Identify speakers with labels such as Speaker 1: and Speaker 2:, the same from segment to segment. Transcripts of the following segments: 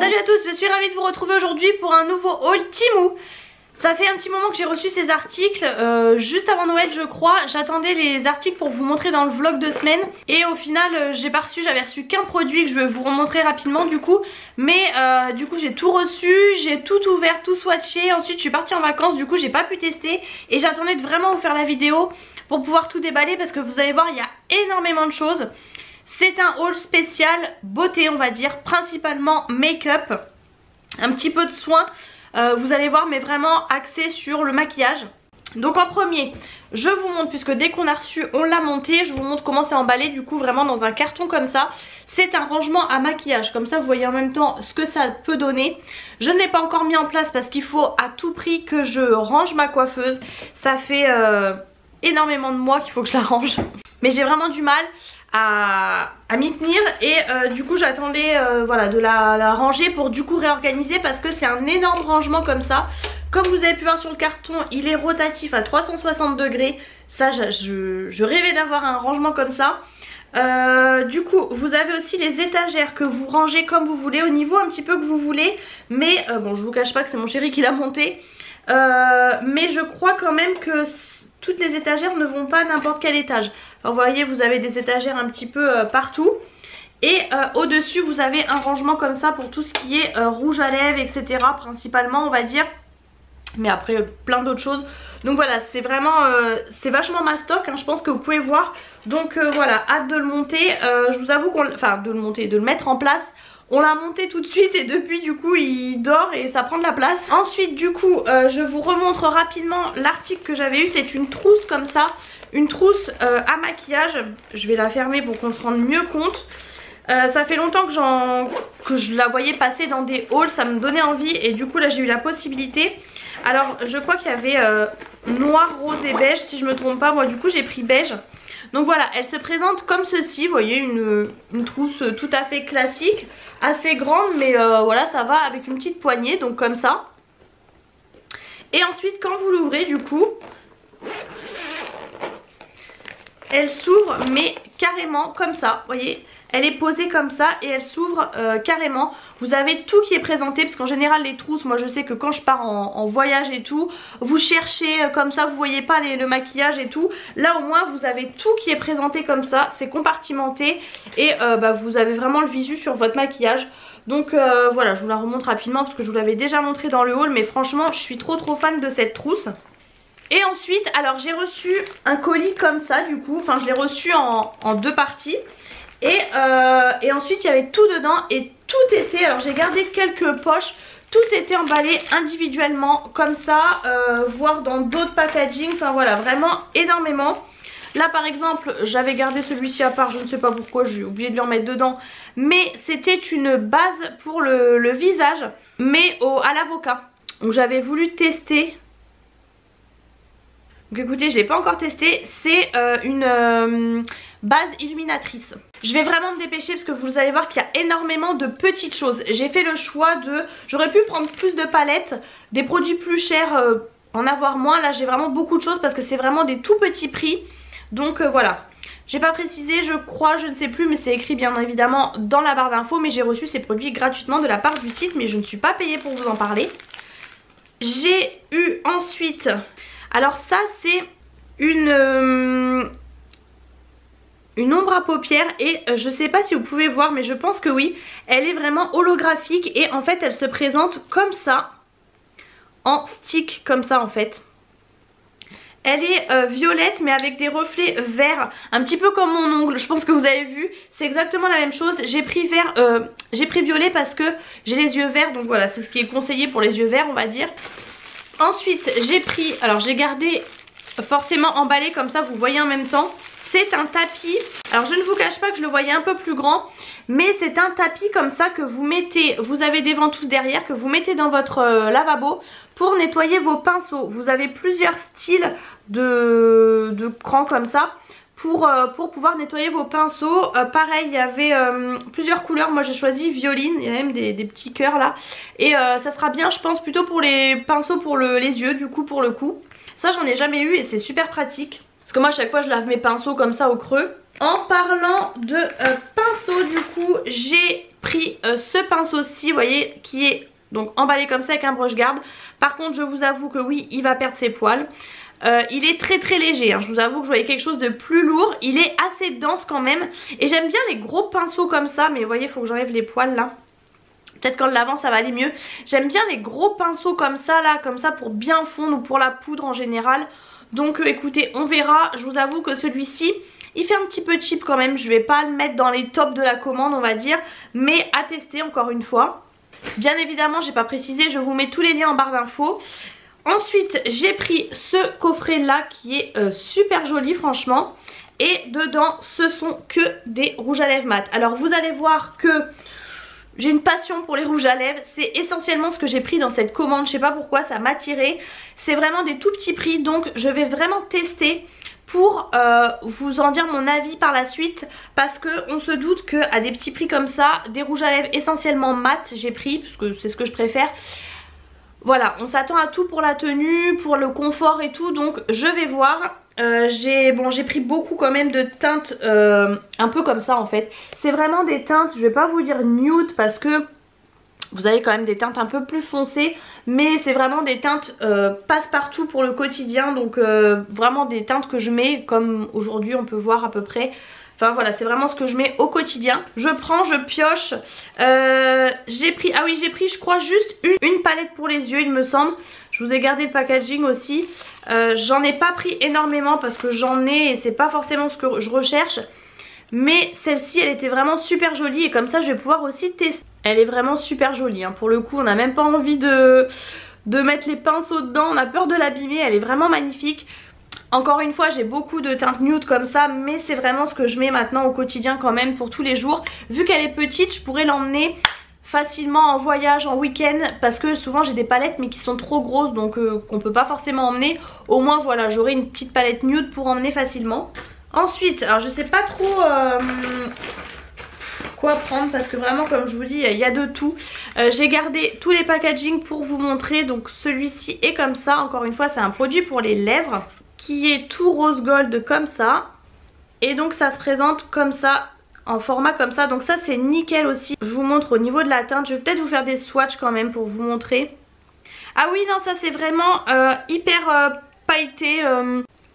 Speaker 1: Salut à tous, je suis ravie de vous retrouver aujourd'hui pour un nouveau haul Temu. Ça fait un petit moment que j'ai reçu ces articles, juste avant Noël je crois. J'attendais les articles pour vous montrer dans le vlog de semaine. Et au final j'avais reçu qu'un produit que je vais vous remontrer rapidement du coup. Mais du coup j'ai tout reçu, j'ai tout ouvert, tout swatché. Ensuite je suis partie en vacances, du coup j'ai pas pu tester. Et j'attendais de vraiment vous faire la vidéo pour pouvoir tout déballer, parce que vous allez voir il y a énormément de choses. C'est un haul spécial beauté on va dire, principalement make-up, un petit peu de soins. Vous allez voir, mais vraiment axé sur le maquillage. Donc en premier, je vous montre, puisque dès qu'on a reçu, on l'a monté, je vous montre comment c'est emballé du coup vraiment dans un carton comme ça. C'est un rangement à maquillage, comme ça vous voyez en même temps ce que ça peut donner. Je ne l'ai pas encore mis en place parce qu'il faut à tout prix que je range ma coiffeuse. Ça fait énormément de mois qu'il faut que je la range. Mais j'ai vraiment du mal à m'y tenir et du coup j'attendais voilà, de la ranger pour du coup réorganiser, parce que c'est un énorme rangement comme ça. Comme vous avez pu voir sur le carton, il est rotatif à 360 degrés. Ça je rêvais d'avoir un rangement comme ça. Du coup vous avez aussi les étagères que vous rangez comme vous voulez, au niveau un petit peu que vous voulez. Mais bon, je vous cache pas que c'est mon chéri qui l'a monté, mais je crois quand même que toutes les étagères ne vont pas à n'importe quel étage. Alors vous voyez, vous avez des étagères un petit peu partout. Et au dessus vous avez un rangement comme ça pour tout ce qui est rouge à lèvres, etc. principalement on va dire. Mais après plein d'autres choses. Donc voilà, c'est vraiment c'est vachement mastoc hein, je pense que vous pouvez voir. Donc voilà, hâte de le monter. Je vous avoue qu'on, enfin de le mettre en place. On l'a monté tout de suite et depuis du coup il dort et ça prend de la place. Ensuite du coup je vous remontre rapidement l'article que j'avais eu. C'est une trousse comme ça, une trousse à maquillage. Je vais la fermer pour qu'on se rende mieux compte. Ça fait longtemps que je la voyais passer dans des hauls, ça me donnait envie et du coup là j'ai eu la possibilité. Alors je crois qu'il y avait noir, rose et beige si je me trompe pas. Moi du coup j'ai pris beige. Donc voilà, elle se présente comme ceci, vous voyez, une trousse tout à fait classique, assez grande, mais voilà, ça va avec une petite poignée, donc comme ça. Et ensuite quand vous l'ouvrez du coup, elle s'ouvre mais carrément comme ça, vous voyez. Elle est posée comme ça et elle s'ouvre carrément. Vous avez tout qui est présenté, parce qu'en général les trousses, moi je sais que quand je pars en voyage et tout, vous cherchez comme ça, vous voyez pas le maquillage et tout. Là au moins vous avez tout qui est présenté comme ça, c'est compartimenté et vous avez vraiment le visu sur votre maquillage. Donc voilà, je vous la remontre rapidement parce que je vous l'avais déjà montré dans le haul, mais franchement je suis trop fan de cette trousse. Et ensuite, alors j'ai reçu un colis comme ça du coup, enfin je l'ai reçu en deux parties. Et ensuite il y avait tout dedans et tout était, alors j'ai gardé quelques poches, tout était emballé individuellement comme ça, voire dans d'autres packaging, enfin voilà, vraiment énormément. Là par exemple j'avais gardé celui-ci à part, je ne sais pas pourquoi, j'ai oublié de lui en mettre dedans. Mais c'était une base pour le visage, mais à l'avocat. Donc j'avais voulu tester. Donc écoutez, je ne l'ai pas encore testé, c'est une base illuminatrice. Je vais vraiment me dépêcher parce que vous allez voir qu'il y a énormément de petites choses. J'ai fait le choix de... J'aurais pu prendre plus de palettes, des produits plus chers, en avoir moins. Là j'ai vraiment beaucoup de choses parce que c'est vraiment des tout petits prix. Donc voilà. J'ai pas précisé, je crois, je ne sais plus, mais c'est écrit bien évidemment dans la barre d'infos. Mais j'ai reçu ces produits gratuitement de la part du site, mais je ne suis pas payée pour vous en parler. J'ai eu ensuite... Alors ça c'est une ombre à paupières et je sais pas si vous pouvez voir, mais je pense que oui. Elle est vraiment holographique et en fait elle se présente comme ça, en stick comme ça en fait. Elle est violette mais avec des reflets verts, un petit peu comme mon ongle, je pense que vous avez vu. C'est exactement la même chose. J'ai pris vert, j'ai pris violet parce que j'ai les yeux verts, donc voilà, c'est ce qui est conseillé pour les yeux verts on va dire. Ensuite j'ai pris, alors j'ai gardé forcément emballé comme ça, vous voyez en même temps. C'est un tapis, alors je ne vous cache pas que je le voyais un peu plus grand, mais c'est un tapis comme ça que vous mettez, vous avez des ventouses derrière, que vous mettez dans votre lavabo pour nettoyer vos pinceaux. Vous avez plusieurs styles de crans comme ça pour pouvoir nettoyer vos pinceaux. Pareil, il y avait plusieurs couleurs, moi j'ai choisi violine, il y a même des petits cœurs là. Et ça sera bien je pense plutôt pour les pinceaux pour les yeux du coup pour le coup. Ça j'en ai jamais eu et c'est super pratique. Parce que moi à chaque fois je lave mes pinceaux comme ça au creux. En parlant de pinceaux du coup j'ai pris ce pinceau-ci, vous voyez, qui est donc emballé comme ça avec un brush guard. Par contre je vous avoue que oui, il va perdre ses poils. Il est très très léger, hein. Je vous avoue que je voyais quelque chose de plus lourd. Il est assez dense quand même. Et j'aime bien les gros pinceaux comme ça. Mais vous voyez, il faut que j'enlève les poils là. Peut-être qu'en le lavant ça va aller mieux. J'aime bien les gros pinceaux comme ça là, comme ça pour bien fondre ou pour la poudre en général. Donc écoutez, on verra. Je vous avoue que celui-ci, il fait un petit peu cheap quand même. Je vais pas le mettre dans les tops de la commande on va dire. Mais à tester encore une fois. Bien évidemment j'ai pas précisé, je vous mets tous les liens en barre d'infos. Ensuite j'ai pris ce coffret là qui est super joli franchement. Et dedans ce sont que des rouges à lèvres mat. Alors vous allez voir que j'ai une passion pour les rouges à lèvres. C'est essentiellement ce que j'ai pris dans cette commande. Je sais pas pourquoi ça m'a attiré. C'est vraiment des tout petits prix. Donc je vais vraiment tester pour vous en dire mon avis par la suite. Parce qu'on se doute qu'à des petits prix comme ça, des rouges à lèvres essentiellement mat j'ai pris. Parce que c'est ce que je préfère. Voilà, on s'attend à tout pour la tenue, pour le confort et tout. Donc je vais voir. J'ai pris beaucoup quand même de teintes un peu comme ça en fait. C'est vraiment des teintes, je vais pas vous dire nude parce que vous avez quand même des teintes un peu plus foncées. Mais c'est vraiment des teintes passe-partout pour le quotidien. Donc vraiment des teintes que je mets comme aujourd'hui on peut voir à peu près. Enfin voilà, c'est vraiment ce que je mets au quotidien. Je prends, je pioche. J'ai pris, ah oui j'ai pris je crois juste une palette pour les yeux il me semble. Je vous ai gardé le packaging aussi. J'en ai pas pris énormément parce que j'en ai et c'est pas forcément ce que je recherche. Mais celle-ci elle était vraiment super jolie et comme ça je vais pouvoir aussi tester. Elle est vraiment super jolie hein. Pour le coup on n'a même pas envie de mettre les pinceaux dedans. On a peur de l'abîmer, elle est vraiment magnifique. Encore une fois j'ai beaucoup de teintes nude comme ça. Mais c'est vraiment ce que je mets maintenant au quotidien quand même pour tous les jours. Vu qu'elle est petite je pourrais l'emmener facilement en voyage, en week-end, parce que souvent j'ai des palettes mais qui sont trop grosses donc qu'on peut pas forcément emmener. Au moins voilà, j'aurai une petite palette nude pour emmener facilement. Ensuite, alors je sais pas trop quoi prendre parce que vraiment comme je vous dis il y a de tout. J'ai gardé tous les packaging pour vous montrer. Donc celui-ci est comme ça, encore une fois c'est un produit pour les lèvres qui est tout rose gold comme ça. Et donc ça se présente comme ça, en format comme ça, donc ça c'est nickel aussi. Je vous montre au niveau de la teinte, je vais peut-être vous faire des swatchs quand même pour vous montrer. Ah oui non ça c'est vraiment hyper pailleté,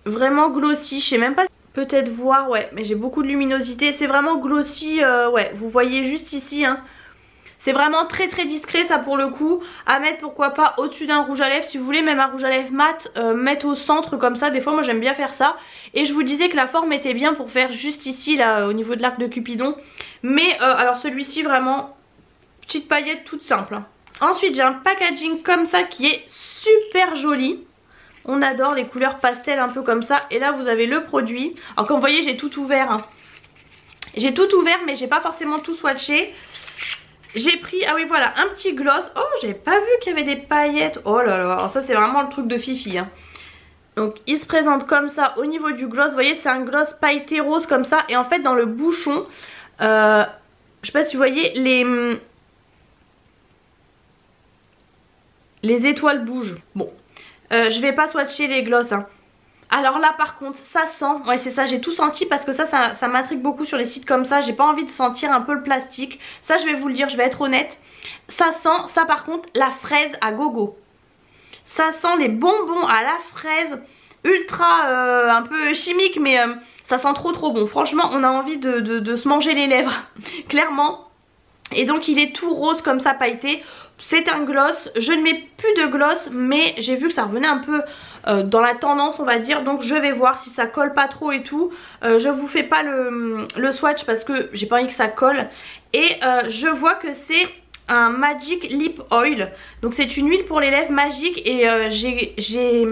Speaker 1: vraiment glossy, je sais même pas, peut-être voir, ouais mais j'ai beaucoup de luminosité, c'est vraiment glossy, ouais vous voyez juste ici hein. C'est vraiment très très discret ça pour le coup. À mettre pourquoi pas au-dessus d'un rouge à lèvres. Si vous voulez même un rouge à lèvres mat, mettre au centre comme ça. Des fois moi j'aime bien faire ça. Et je vous disais que la forme était bien pour faire juste ici là au niveau de l'arc de Cupidon. Mais alors celui-ci vraiment petite paillette toute simple hein. Ensuite j'ai un packaging comme ça qui est super joli. On adore les couleurs pastel un peu comme ça. Et là vous avez le produit. Alors comme vous voyez j'ai tout ouvert hein. J'ai tout ouvert mais j'ai pas forcément tout swatché. J'ai pris, ah oui voilà, un petit gloss. Oh j'avais pas vu qu'il y avait des paillettes. Oh là là, alors ça c'est vraiment le truc de fifi hein. Donc il se présente comme ça au niveau du gloss. Vous voyez c'est un gloss pailleté rose comme ça. Et en fait dans le bouchon, je sais pas si vous voyez, les étoiles bougent. Bon, je vais pas swatcher les gloss hein. Alors là par contre ça sent, ouais c'est ça, j'ai tout senti parce que ça m'intrigue beaucoup sur les sites comme ça. J'ai pas envie de sentir un peu le plastique. Ça je vais vous le dire, je vais être honnête. Ça sent, ça par contre, la fraise à gogo. Ça sent les bonbons à la fraise, ultra un peu chimique mais ça sent trop bon. Franchement on a envie de se manger les lèvres, clairement. Et donc il est tout rose comme ça pailleté. C'est un gloss, je ne mets plus de gloss mais j'ai vu que ça revenait un peu dans la tendance on va dire. Donc je vais voir si ça colle pas trop et tout. Je vous fais pas le swatch parce que j'ai pas envie que ça colle. Et je vois que c'est un Magic Lip Oil. Donc c'est une huile pour les lèvres magique. Et j'ai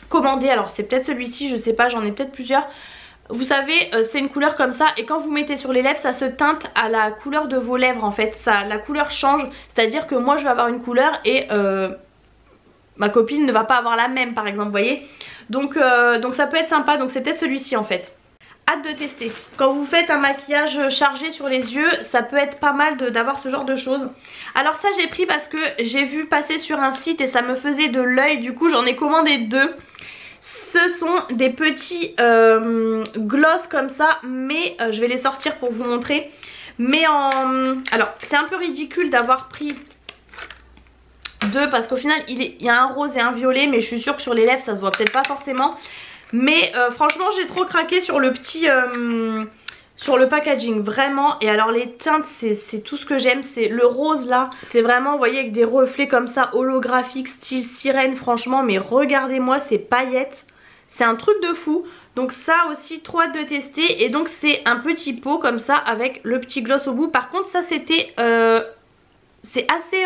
Speaker 1: commandé, alors c'est peut-être celui-ci, je sais pas, j'en ai peut-être plusieurs. Vous savez c'est une couleur comme ça et quand vous mettez sur les lèvres ça se teinte à la couleur de vos lèvres en fait. La couleur change, c'est à dire que moi je vais avoir une couleur et ma copine ne va pas avoir la même par exemple, vous voyez. Donc ça peut être sympa, donc c'est peut-être celui-ci en fait. Hâte de tester. Quand vous faites un maquillage chargé sur les yeux, ça peut être pas mal d'avoir ce genre de choses. Alors ça j'ai pris parce que j'ai vu passer sur un site et ça me faisait de l'œil, du coup j'en ai commandé deux. Ce sont des petits gloss comme ça, mais je vais les sortir pour vous montrer. Mais en... Alors c'est un peu ridicule d'avoir pris deux parce qu'au final il y a un rose et un violet, mais je suis sûre que sur les lèvres ça se voit peut-être pas forcément. Mais franchement j'ai trop craqué sur le petit... sur le packaging vraiment. Et alors les teintes c'est tout ce que j'aime. C'est le rose là, c'est vraiment, vous voyez, avec des reflets comme ça holographiques style sirène. Franchement mais regardez-moi ces paillettes, c'est un truc de fou. Donc ça aussi trop hâte de tester. Et donc c'est un petit pot comme ça avec le petit gloss au bout. Par contre ça c'était c'est assez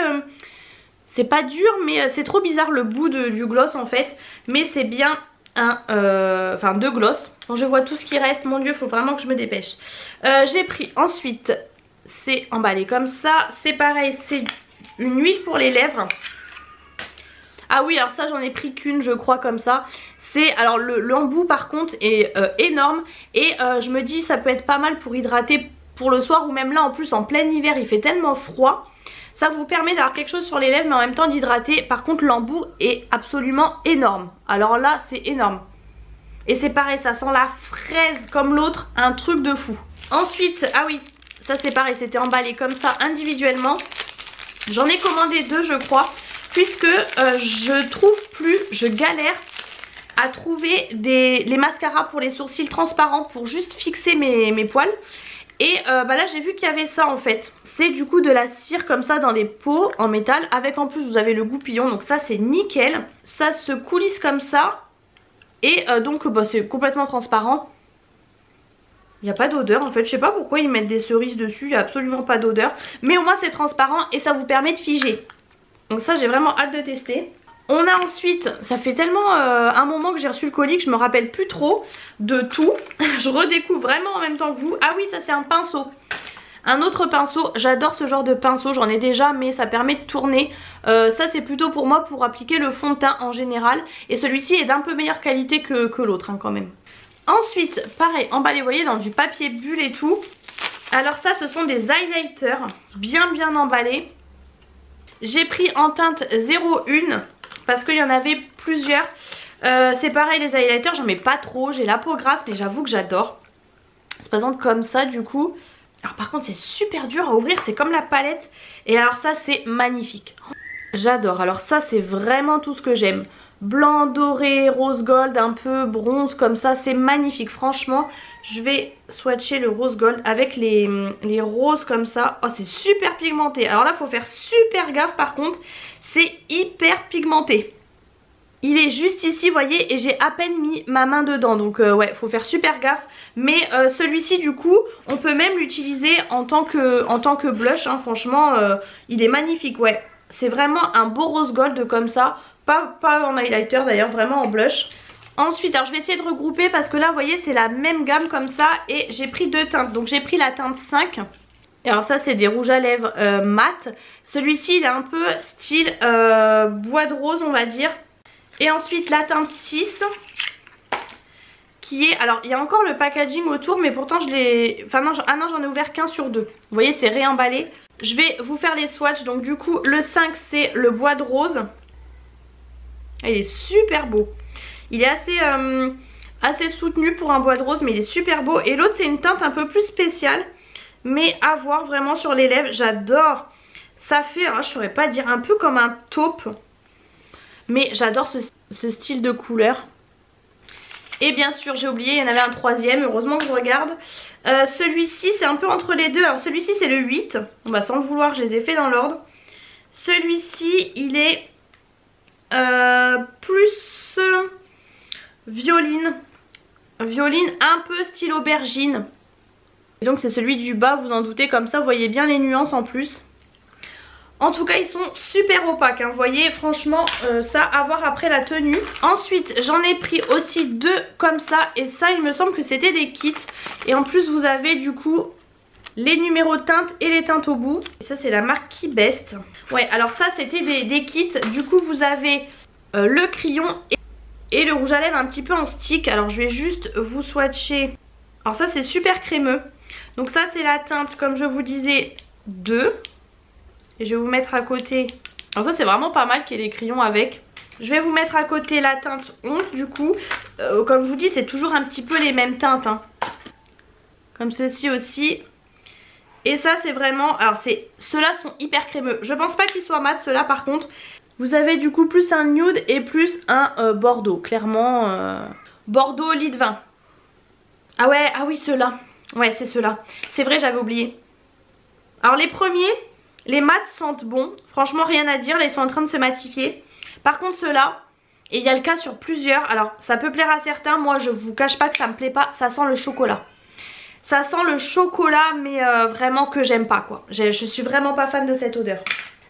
Speaker 1: c'est pas dur mais c'est trop bizarre le bout du gloss en fait. Mais c'est bien enfin deux gloss. Quand je vois tout ce qui reste, mon dieu, faut vraiment que je me dépêche. J'ai pris ensuite, c'est emballé comme ça. C'est pareil, c'est une huile pour les lèvres. Ah oui, alors ça j'en ai pris qu'une je crois comme ça. C'est, alors l'embout par contre est énorme. Et je me dis ça peut être pas mal pour hydrater pour le soir. Ou même là en plus en plein hiver il fait tellement froid. Ça vous permet d'avoir quelque chose sur les lèvres mais en même temps d'hydrater. Par contre l'embout est absolument énorme. Alors là c'est énorme. Et c'est pareil, ça sent la fraise comme l'autre, un truc de fou. Ensuite, ah oui, ça c'est pareil, c'était emballé comme ça individuellement. J'en ai commandé deux je crois. Puisque je galère à trouver les mascaras pour les sourcils transparents pour juste fixer mes poils. Et là j'ai vu qu'il y avait ça en fait. C'est du coup de la cire comme ça dans des pots en métal. Avec en plus vous avez le goupillon, donc ça c'est nickel. Ça se coulisse comme ça. Et donc c'est complètement transparent. Il n'y a pas d'odeur en fait. Je sais pas pourquoi ils mettent des cerises dessus. Il n'y a absolument pas d'odeur. Mais au moins c'est transparent et ça vous permet de figer. Donc ça j'ai vraiment hâte de tester. On a ensuite, ça fait tellement un moment que j'ai reçu le colis que je me rappelle plus trop de tout. Je redécouvre vraiment en même temps que vous. Ah oui, ça c'est un pinceau. Un autre pinceau, j'adore ce genre de pinceau, j'en ai déjà mais ça permet de tourner. Ça c'est plutôt pour moi pour appliquer le fond de teint en général. Et celui-ci est d'un peu meilleure qualité que l'autre quand même. Ensuite, pareil, emballé, vous voyez, dans du papier bulle et tout. Alors ça ce sont des highlighters bien emballés. J'ai pris en teinte 01 parce qu'il y en avait plusieurs. C'est pareil les highlighters, j'en mets pas trop, j'ai la peau grasse mais j'avoue que j'adore. Ça se présente comme ça du coup. Alors par contre c'est super dur à ouvrir, c'est comme la palette. Et alors ça c'est magnifique. J'adore, alors ça c'est vraiment tout ce que j'aime. Blanc, doré, rose gold, un peu bronze comme ça, c'est magnifique. Franchement je vais swatcher le rose gold avec les roses comme ça. Oh c'est super pigmenté. Alors là faut faire super gaffe par contre, c'est hyper pigmenté. Il est juste ici vous voyez et j'ai à peine mis ma main dedans. Donc ouais faut faire super gaffe. Mais celui-ci du coup on peut même l'utiliser en tant que blush hein. Franchement il est magnifique. Ouais c'est vraiment un beau rose gold comme ça. Pas en highlighter d'ailleurs, vraiment en blush. Ensuite alors je vais essayer de regrouper parce que là vous voyez c'est la même gamme comme ça. Et j'ai pris deux teintes. Donc j'ai pris la teinte 5. Et alors ça c'est des rouges à lèvres mat. Celui-ci il est un peu style bois de rose on va dire. Et ensuite la teinte 6 qui est... Alors il y a encore le packaging autour mais pourtant je l'ai... Enfin non, ah non j'en ai ouvert qu'un sur deux. Vous voyez c'est réemballé. Je vais vous faire les swatchs. Donc du coup le 5 c'est le bois de rose. Il est super beau. Il est assez soutenu pour un bois de rose mais il est super beau. Et l'autre c'est une teinte un peu plus spéciale. Mais à voir vraiment sur les lèvres. J'adore. Ça fait, alors, je saurais pas dire, un peu comme un taupe. Mais j'adore ce style de couleur. Et bien sûr j'ai oublié, il y en avait un troisième. Heureusement que je regarde. Celui-ci c'est un peu entre les deux. Alors celui-ci c'est le 8. Bon, bah, sans le vouloir je les ai fait dans l'ordre. Celui-ci il est plus violine. Violine un peu style aubergine. Et donc c'est celui du bas, vous en doutez, comme ça vous voyez bien les nuances en plus. En tout cas ils sont super opaques hein. Vous voyez franchement ça à voir après la tenue. Ensuite j'en ai pris aussi deux comme ça. Et ça il me semble que c'était des kits. Et en plus vous avez du coup les numéros de teinte et les teintes au bout. Et ça c'est la marque Key Best. Ouais alors ça c'était des kits. Du coup vous avez le crayon et le rouge à lèvres un petit peu en stick. Alors je vais juste vous swatcher. Alors ça c'est super crémeux. Donc ça c'est la teinte comme je vous disais 2. Et je vais vous mettre à côté. Alors ça c'est vraiment pas mal qu'il y ait les crayons avec. Je vais vous mettre à côté la teinte 11 du coup. Comme je vous dis c'est toujours un petit peu les mêmes teintes hein. Comme ceci aussi. Et ça c'est vraiment, alors ceux-là sont hyper crémeux. Je pense pas qu'ils soient mat ceux-là par contre. Vous avez du coup plus un nude et plus un bordeaux. Clairement bordeaux lit de vin. Ah ouais, ah oui ceux-là. Ouais c'est ceux-là. C'est vrai j'avais oublié. Alors les premiers, les mats sentent bon. Franchement rien à dire, là ils sont en train de se matifier. Par contre ceux-là, et il y a le cas sur plusieurs. Alors ça peut plaire à certains, moi je vous cache pas que ça me plaît pas. Ça sent le chocolat. Ça sent le chocolat mais vraiment que j'aime pas quoi. Je suis vraiment pas fan de cette odeur.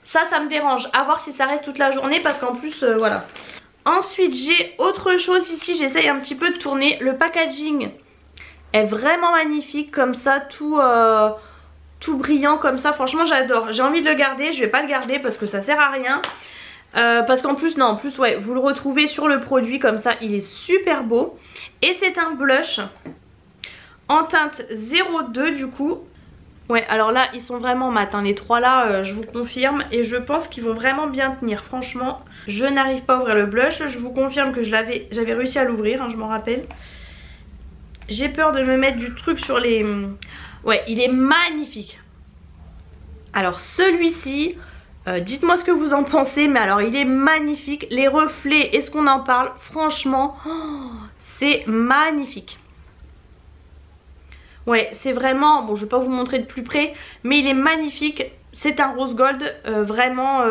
Speaker 1: Ça me dérange. À voir si ça reste toute la journée parce qu'en plus voilà. Ensuite j'ai autre chose ici. J'essaye un petit peu de tourner. Le packaging est vraiment magnifique comme ça. Tout brillant comme ça. Franchement j'adore. J'ai envie de le garder. Je vais pas le garder parce que ça sert à rien. Parce qu'en plus, non, en plus ouais, vous le retrouvez sur le produit comme ça. Il est super beau. Et c'est un blush en teinte 02 du coup. Ouais alors là ils sont vraiment mat hein. Les trois là je vous confirme. Et je pense qu'ils vont vraiment bien tenir. Franchement je n'arrive pas à ouvrir le blush. Je vous confirme que j'avais réussi à l'ouvrir hein, je m'en rappelle. J'ai peur de me mettre du truc sur les... Ouais il est magnifique. Alors celui-ci dites-moi ce que vous en pensez. Mais alors il est magnifique. Les reflets, est-ce qu'on en parle? Franchement c'est magnifique. Ouais c'est vraiment, bon je vais pas vous montrer de plus près, mais il est magnifique. C'est un rose gold vraiment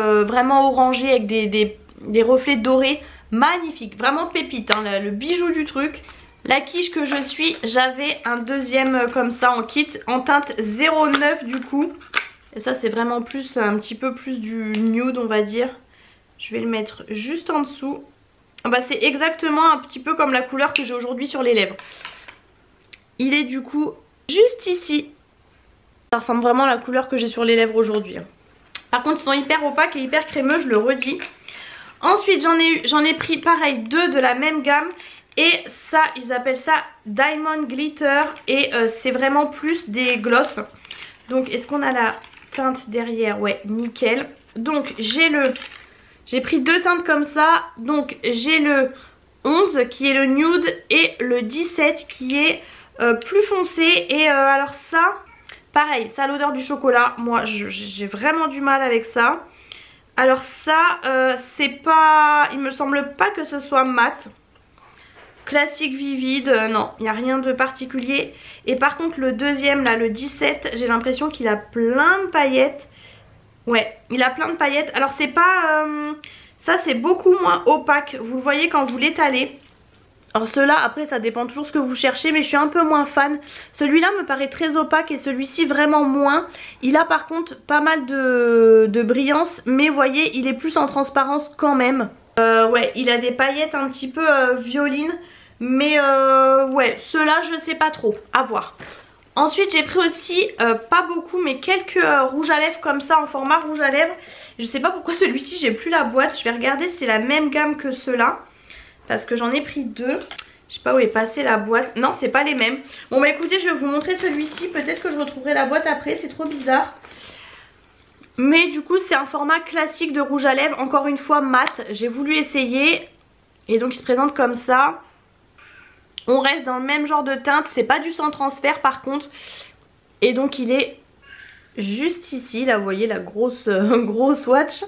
Speaker 1: orangé avec des reflets dorés. Magnifique, vraiment pépite hein, le bijou du truc. La quiche que je suis, j'avais un deuxième comme ça en kit en teinte 09 du coup. Et ça c'est vraiment plus, un petit peu plus du nude on va dire. Je vais le mettre juste en dessous. Bah c'est exactement un petit peu comme la couleur que j'ai aujourd'hui sur les lèvres. Il est du coup juste ici. Ça ressemble vraiment à la couleur que j'ai sur les lèvres aujourd'hui. Par contre ils sont hyper opaques et hyper crémeux, je le redis. Ensuite j'en ai pris pareil deux de la même gamme. Et ça ils appellent ça Diamond Glitter. Et c'est vraiment plus des gloss. Donc est-ce qu'on a la teinte derrière? Ouais nickel. Donc j'ai pris deux teintes comme ça. Donc j'ai le 11 qui est le nude et le 17 qui est plus foncé. Et alors ça pareil, ça a l'odeur du chocolat. Moi j'ai vraiment du mal avec ça. Alors ça c'est pas, il me semble pas que ce soit mat. Classique vivide, non, il n'y a rien de particulier. Et par contre le deuxième là, le 17, j'ai l'impression qu'il a plein de paillettes. Ouais, il a plein de paillettes. Alors c'est pas... ça c'est beaucoup moins opaque, vous le voyez quand vous l'étalez. Alors ceux-là, après ça dépend toujours ce que vous cherchez, mais je suis un peu moins fan. Celui-là me paraît très opaque et celui-ci vraiment moins. Il a par contre pas mal de brillance, mais vous voyez, il est plus en transparence quand même. Ouais, il a des paillettes un petit peu violines, mais ouais, ceux-là je sais pas trop, à voir. Ensuite j'ai pris aussi, pas beaucoup, mais quelques rouges à lèvres comme ça en format rouge à lèvres. Je sais pas pourquoi celui-ci j'ai plus la boîte, je vais regarder si c'est la même gamme que ceux-là. Parce que j'en ai pris deux. Je sais pas où est passée la boîte. Non c'est pas les mêmes. Bon bah écoutez je vais vous montrer celui-ci. Peut-être que je retrouverai la boîte après. C'est trop bizarre. Mais du coup c'est un format classique de rouge à lèvres. Encore une fois mat. J'ai voulu essayer. Et donc il se présente comme ça. On reste dans le même genre de teinte. C'est pas du sans transfert par contre. Et donc il est juste ici. Là vous voyez la grosse swatch.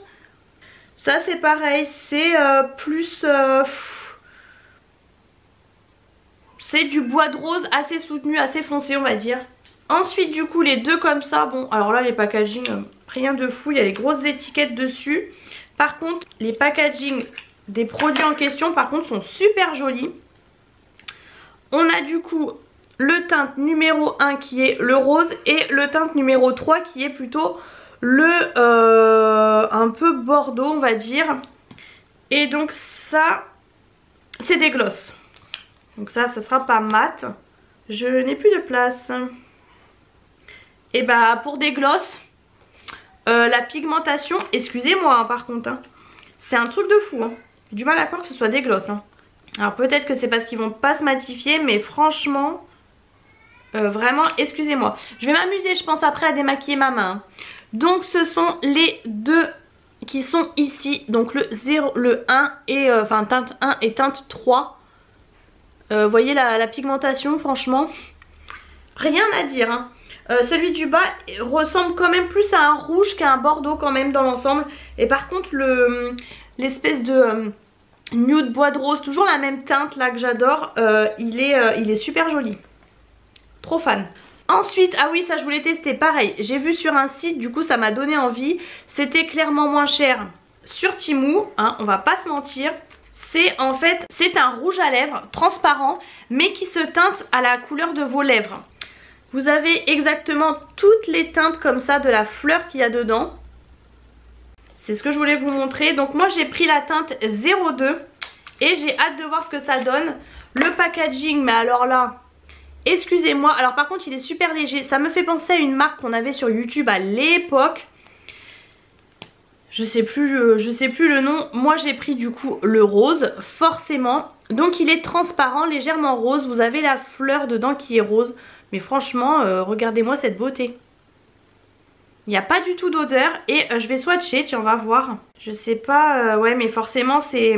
Speaker 1: Ça c'est pareil. C'est plus... c'est du bois de rose assez soutenu, assez foncé on va dire. Ensuite du coup les deux comme ça, bon alors là les packaging rien de fou, il y a les grosses étiquettes dessus. Par contre les packaging des produits en question par contre sont super jolis. On a du coup le teinte numéro 1 qui est le rose et le teinte numéro 3 qui est plutôt le un peu bordeaux on va dire. Et donc ça c'est des gloss. Donc ça sera pas mat. Je n'ai plus de place. Et bah pour des gloss, la pigmentation, excusez-moi hein, par contre, hein, c'est un truc de fou. Hein. J'ai du mal à croire que ce soit des gloss. Hein. Alors peut-être que c'est parce qu'ils vont pas se matifier, mais franchement, vraiment, excusez-moi. Je vais m'amuser, je pense, après à démaquiller ma main. Hein. Donc ce sont les deux qui sont ici. Donc le 1 et enfin teinte 1 et teinte 3. Vous voyez la pigmentation, franchement, rien à dire. Hein. Celui du bas ressemble quand même plus à un rouge qu'à un bordeaux quand même dans l'ensemble. Et par contre l'espèce de nude bois de rose, toujours la même teinte là que j'adore, il est super joli. Trop fan. Ensuite, ah oui, ça je voulais tester, pareil, j'ai vu sur un site, du coup ça m'a donné envie. C'était clairement moins cher sur Temu, hein, on va pas se mentir. C'est en fait, c'est un rouge à lèvres transparent, mais qui se teinte à la couleur de vos lèvres. Vous avez exactement toutes les teintes comme ça de la fleur qu'il y a dedans. C'est ce que je voulais vous montrer. Donc moi j'ai pris la teinte 02 et j'ai hâte de voir ce que ça donne. Le packaging, mais alors là, excusez-moi. Alors par contre il est super léger. Ça me fait penser à une marque qu'on avait sur YouTube à l'époque. Je sais plus le nom. Moi j'ai pris du coup le rose, forcément. Donc il est transparent, légèrement rose. Vous avez la fleur dedans qui est rose. Mais franchement, regardez-moi cette beauté. Il n'y a pas du tout d'odeur. Et je vais swatcher, tiens, on va voir. Je sais pas, ouais, mais forcément c'est...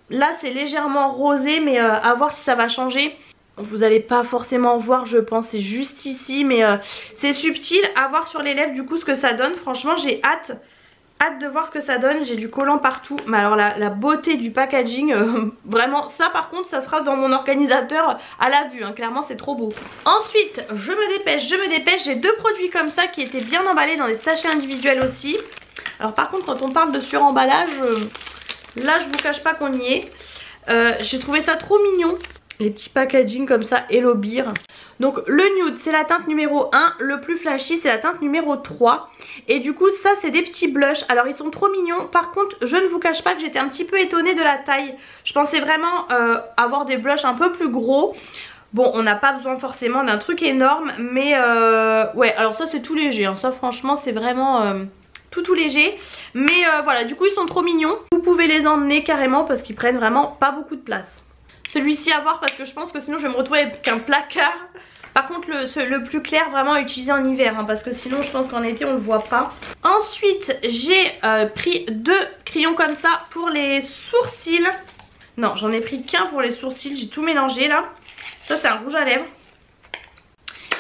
Speaker 1: Là c'est légèrement rosé, mais à voir si ça va changer. Vous n'allez pas forcément voir, je pense, c'est juste ici. Mais c'est subtil, à voir sur les lèvres du coup ce que ça donne. Franchement j'ai hâte de voir ce que ça donne. J'ai du collant partout. Mais alors la beauté du packaging, vraiment ça par contre ça sera dans mon organisateur à la vue, hein. Clairement c'est trop beau. Ensuite je me dépêche, j'ai deux produits comme ça qui étaient bien emballés dans des sachets individuels aussi. Alors par contre quand on parle de suremballage, là je vous cache pas qu'on y est. J'ai trouvé ça trop mignon. Les petits packaging comme ça, Hello Beer. Donc le nude c'est la teinte numéro 1, le plus flashy c'est la teinte numéro 3. Et du coup ça c'est des petits blushs, alors ils sont trop mignons. Par contre je ne vous cache pas que j'étais un petit peu étonnée de la taille. Je pensais vraiment avoir des blushs un peu plus gros. Bon on n'a pas besoin forcément d'un truc énorme, mais ouais alors ça c'est tout léger, hein. Ça franchement c'est vraiment... tout léger, mais voilà, du coup ils sont trop mignons. Vous pouvez les emmener carrément parce qu'ils prennent vraiment pas beaucoup de place. Celui-ci à voir parce que je pense que sinon je vais me retrouver avec un placard. Par contre le plus clair vraiment à utiliser en hiver, hein, parce que sinon je pense qu'en été on le voit pas. Ensuite j'ai pris deux crayons comme ça pour les sourcils. Non j'en ai pris qu'un pour les sourcils, j'ai tout mélangé là. Ça c'est un rouge à lèvres.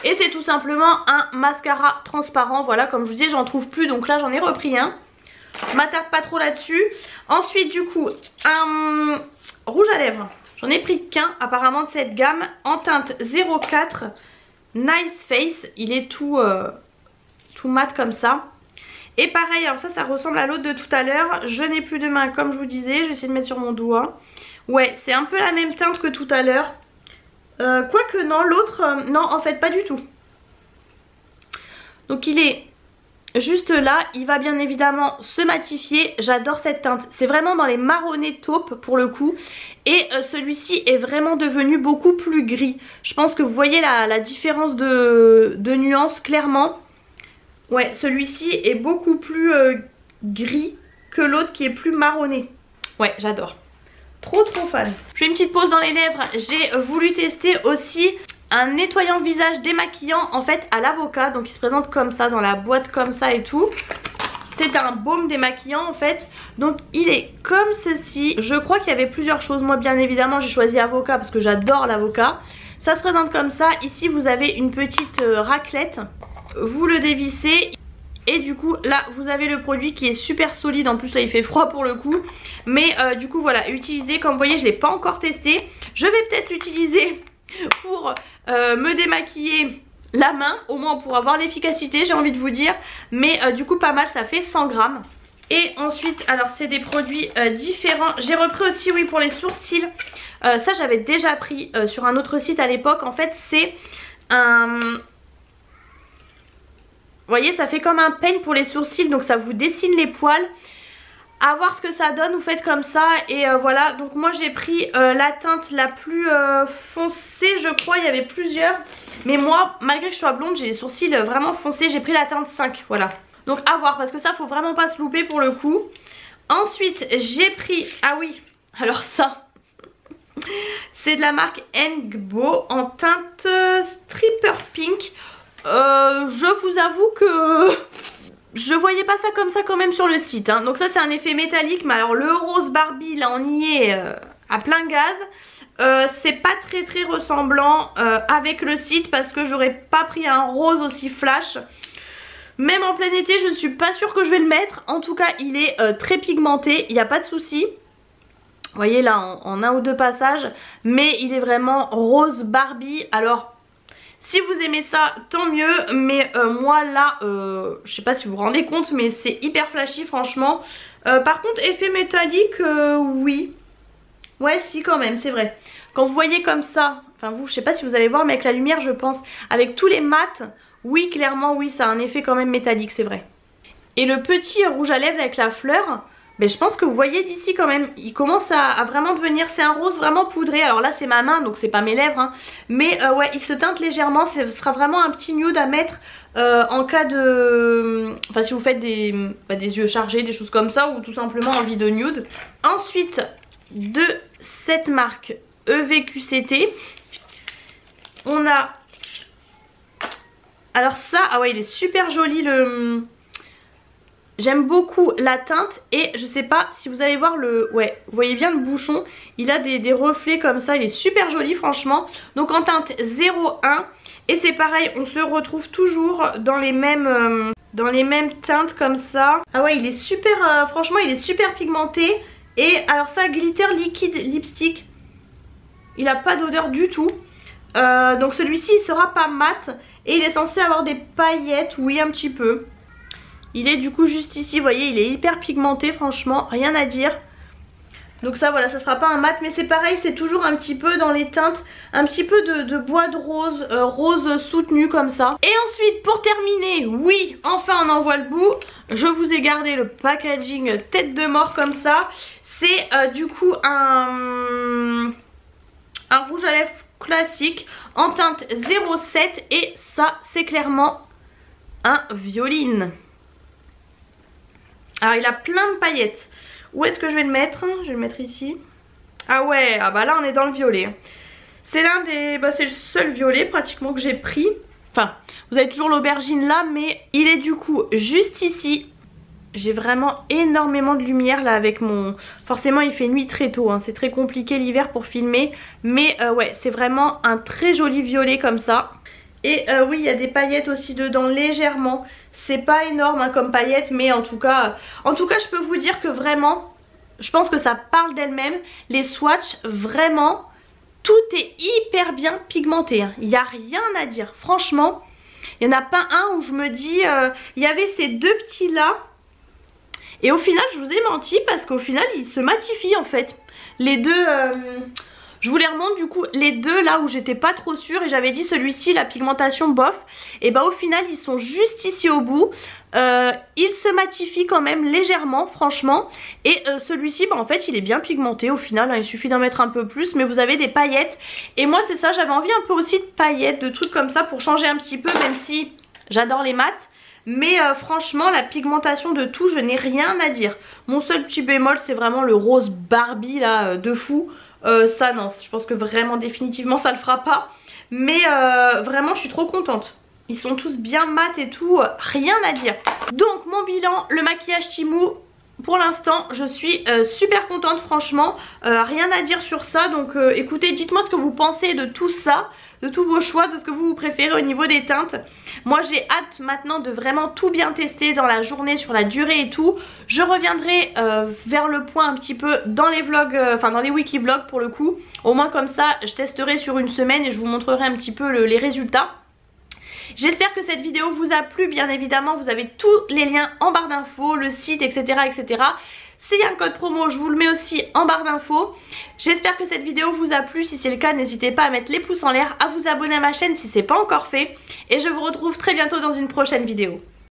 Speaker 1: Et c'est tout simplement un mascara transparent. Voilà, comme je vous disais j'en trouve plus, donc là j'en ai repris un. Je m'attarde pas trop là-dessus. Ensuite du coup un rouge à lèvres. J'en ai pris qu'un apparemment de cette gamme en teinte 04 Nice Face. Il est tout mat comme ça. Et pareil, alors ça ressemble à l'autre de tout à l'heure. Je n'ai plus de main comme je vous disais. Je vais essayer de mettre sur mon doigt. Ouais, c'est un peu la même teinte que tout à l'heure. Quoique non, l'autre, non en fait pas du tout. Donc il est juste là, il va bien évidemment se matifier. J'adore cette teinte, c'est vraiment dans les marronnés taupe pour le coup. Et celui-ci est vraiment devenu beaucoup plus gris. Je pense que vous voyez la différence de nuance clairement. Ouais, celui-ci est beaucoup plus gris que l'autre qui est plus marronné. Ouais, j'adore. Trop fan. Je fais une petite pause dans les lèvres. J'ai voulu tester aussi un nettoyant visage démaquillant en fait à l'avocat. Donc il se présente comme ça dans la boîte comme ça et tout. C'est un baume démaquillant en fait. Donc il est comme ceci. Je crois qu'il y avait plusieurs choses. Moi bien évidemment j'ai choisi avocat parce que j'adore l'avocat. Ça se présente comme ça. Ici vous avez une petite raclette. Vous le dévissez. Et du coup là vous avez le produit qui est super solide. En plus là il fait froid pour le coup. Mais du coup voilà, utilisé. Comme vous voyez je ne l'ai pas encore testé. Je vais peut-être l'utiliser pour me démaquiller la main. Au moins pour avoir l'efficacité, j'ai envie de vous dire. Mais du coup pas mal, ça fait 100 grammes. Et ensuite alors c'est des produits différents. J'ai repris aussi oui pour les sourcils. Ça j'avais déjà pris sur un autre site à l'époque. En fait c'est un... Vous voyez ça fait comme un peigne pour les sourcils. Donc ça vous dessine les poils. À voir ce que ça donne, vous faites comme ça. Et voilà, donc moi j'ai pris la teinte la plus foncée je crois. Il y avait plusieurs. Mais moi malgré que je sois blonde j'ai les sourcils vraiment foncés. J'ai pris la teinte 5, voilà. Donc à voir parce que ça faut vraiment pas se louper pour le coup. Ensuite j'ai pris, ah oui, alors ça c'est de la marque Ngbo en teinte Stripper Pink. Je vous avoue que je voyais pas ça comme ça quand même sur le site, hein. Donc ça c'est un effet métallique. Mais alors le rose Barbie là on y est à plein gaz. c'est pas très ressemblant avec le site parce que j'aurais pas pris un rose aussi flash. Même en plein été je suis pas sûre que je vais le mettre. En tout cas il est très pigmenté, il n'y a pas de souci. Vous voyez là en un ou deux passages. Mais il est vraiment rose Barbie. Alors si vous aimez ça tant mieux. Mais moi là je sais pas si vous vous rendez compte mais c'est hyper flashy franchement. Par contre effet métallique oui. Ouais si quand même c'est vrai. Quand vous voyez comme ça, enfin vous je sais pas si vous allez voir mais avec la lumière je pense, avec tous les mats, oui clairement oui ça a un effet quand même métallique c'est vrai. Et le petit rouge à lèvres avec la fleur, ben, je pense que vous voyez d'ici quand même, il commence à vraiment devenir, c'est un rose vraiment poudré. Alors là c'est ma main donc c'est pas mes lèvres hein. Mais ouais il se teinte légèrement, ce sera vraiment un petit nude à mettre en cas de... Enfin si vous faites des yeux chargés, des choses comme ça ou tout simplement envie de nude. Ensuite de cette marque EVQCT on a, alors ça, ah ouais il est super joli le... J'aime beaucoup la teinte et je sais pas si vous allez voir le... Ouais, vous voyez bien le bouchon, il a des reflets comme ça, il est super joli franchement. Donc en teinte 01 et c'est pareil, on se retrouve toujours dans les mêmes teintes comme ça. Ah ouais il est super, franchement il est super pigmenté. Et alors ça glitter liquide lipstick, il a pas d'odeur du tout. Donc celui-ci il sera pas mat et il est censé avoir des paillettes, oui un petit peu. Il est du coup juste ici, vous voyez il est hyper pigmenté franchement, rien à dire. Donc ça voilà, ça sera pas un mat mais c'est pareil, c'est toujours un petit peu dans les teintes, un petit peu de bois de rose, rose soutenu comme ça. Et ensuite pour terminer, oui enfin on en voit le bout, je vous ai gardé le packaging tête de mort comme ça. C'est du coup un rouge à lèvres classique en teinte 07 et ça c'est clairement un violine. Alors il a plein de paillettes. Où est-ce que je vais le mettre? Je vais le mettre ici. Ah ouais, ah bah là on est dans le violet. C'est l'un des... Bah c'est le seul violet pratiquement que j'ai pris. Enfin, vous avez toujours l'aubergine là, mais il est du coup juste ici. J'ai vraiment énormément de lumière là avec mon... Forcément il fait nuit très tôt hein. C'est très compliqué l'hiver pour filmer. Mais ouais c'est vraiment un très joli violet comme ça. Et oui il y a des paillettes aussi dedans légèrement. C'est pas énorme hein, comme paillettes mais en tout cas je peux vous dire que vraiment je pense que ça parle d'elle-même. Les swatchs vraiment tout est hyper bien pigmenté hein. Il n'y a rien à dire franchement. Il n'y en a pas un où je me dis il y avait ces deux petits là. Et au final je vous ai menti parce qu'au final ils se matifient en fait. Les deux, je vous les remonte du coup, les deux là où j'étais pas trop sûre et j'avais dit celui-ci la pigmentation bof. Et bah au final ils sont juste ici au bout. Ils se matifient quand même légèrement franchement. Et celui-ci bah en fait il est bien pigmenté au final hein, il suffit d'en mettre un peu plus. Mais vous avez des paillettes. Et moi c'est ça, j'avais envie un peu aussi de paillettes, de trucs comme ça pour changer un petit peu. Même si j'adore les mats. Mais franchement la pigmentation de tout je n'ai rien à dire. Mon seul petit bémol c'est vraiment le rose Barbie là de fou. Ça non, je pense que vraiment définitivement ça le fera pas. Mais vraiment je suis trop contente. Ils sont tous bien mat et tout, rien à dire. Donc mon bilan, le maquillage Temu. Pour l'instant je suis super contente franchement, rien à dire sur ça. Donc écoutez, dites-moi ce que vous pensez de tout ça, de tous vos choix, de ce que vous préférez au niveau des teintes. Moi j'ai hâte maintenant de vraiment tout bien tester dans la journée, sur la durée et tout. Je reviendrai vers le point un petit peu dans les vlogs, enfin dans les wiki vlogs pour le coup. Au moins comme ça je testerai sur une semaine et je vous montrerai un petit peu les résultats. J'espère que cette vidéo vous a plu, bien évidemment vous avez tous les liens en barre d'infos, le site etc. etc. S'il y a un code promo je vous le mets aussi en barre d'infos. J'espère que cette vidéo vous a plu, si c'est le cas n'hésitez pas à mettre les pouces en l'air, à vous abonner à ma chaîne si c'est pas encore fait. Et je vous retrouve très bientôt dans une prochaine vidéo.